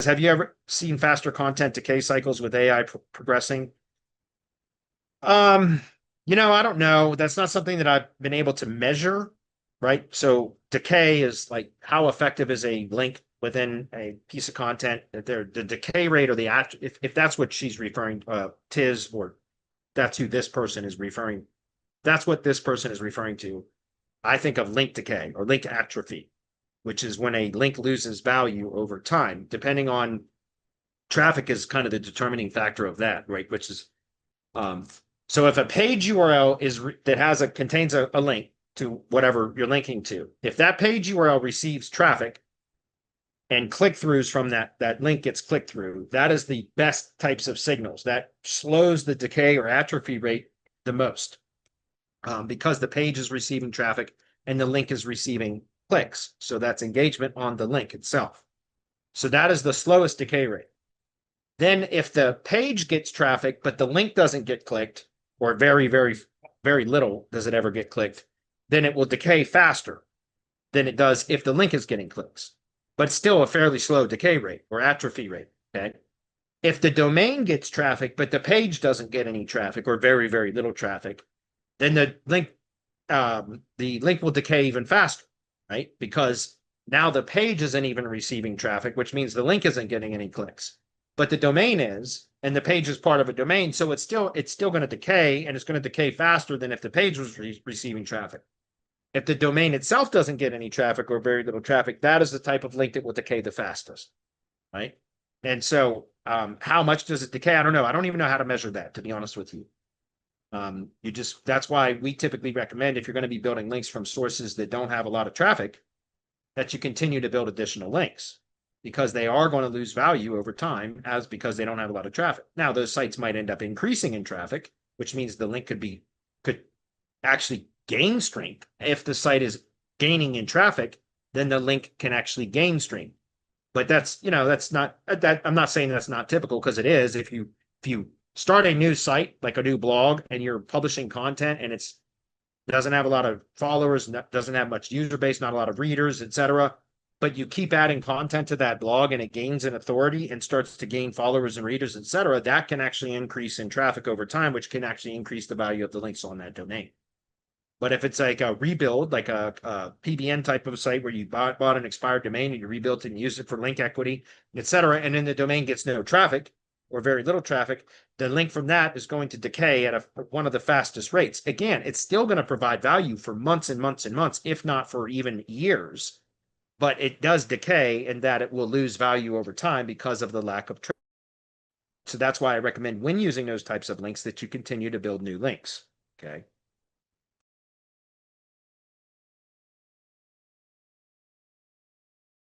have you ever seen faster content decay cycles with AI progressing? Um, I don't know. That's not something that I've been able to measure, right? So decay is like how effective is a link within a piece of content that the decay rate or if that's what she's referring Tiz, or that's who this person is referring. That's what this person is referring to. I think of link decay or link atrophy, which is when a link loses value over time, depending on traffic is kind of the determining factor of that, right? Which is um, so if a page URL that contains a link to whatever you're linking to, if that page URL receives traffic and click-throughs from that link gets clicked through, that is the best types of signals. That slows the decay or atrophy rate the most, because the page is receiving traffic and the link is receiving clicks. So that's engagement on the link itself. So that is the slowest decay rate. Then if the page gets traffic, but the link doesn't get clicked, or very, very, very little does it ever get clicked, then it will decay faster than it does if the link is getting clicks, but still a fairly slow decay rate or atrophy rate. Okay. If the domain gets traffic, but the page doesn't get any traffic or very, very little traffic, then the link will decay even faster, right? Because now the page isn't even receiving traffic, which means the link isn't getting any clicks, but the domain is, and the page is part of a domain. So it's still going to decay, and it's going to decay faster than if the page was receiving traffic. If the domain itself doesn't get any traffic or very little traffic, that is the type of link that will decay the fastest, right? And so how much does it decay? I don't know. I don't even know how to measure that, to be honest with you. That's why we typically recommend, if you're going to be building links from sources that don't have a lot of traffic, that you continue to build additional links, because they are going to lose value over time because they don't have a lot of traffic. Now, those sites might end up increasing in traffic, which means the link could actually gain strength. If the site is gaining in traffic, then the link can actually gain strength. But that's not that. I'm not saying that's not typical, because it is. If you start a new site, like a new blog, and you're publishing content and it doesn't have a lot of followers, doesn't have much user base, not a lot of readers, etc., but you keep adding content to that blog and it gains in authority and starts to gain followers and readers, etc., that can actually increase in traffic over time, which can actually increase the value of the links on that domain. But if it's like a rebuild, like a PBN type of site where you bought an expired domain and you rebuilt it and used it for link equity, etc., and then the domain gets no traffic or very little traffic, the link from that is going to decay at one of the fastest rates. Again, it's still going to provide value for months and months and months, if not for even years, but it does decay, and that it will lose value over time because of the lack of traffic. So that's why I recommend, when using those types of links, that you continue to build new links. Okay.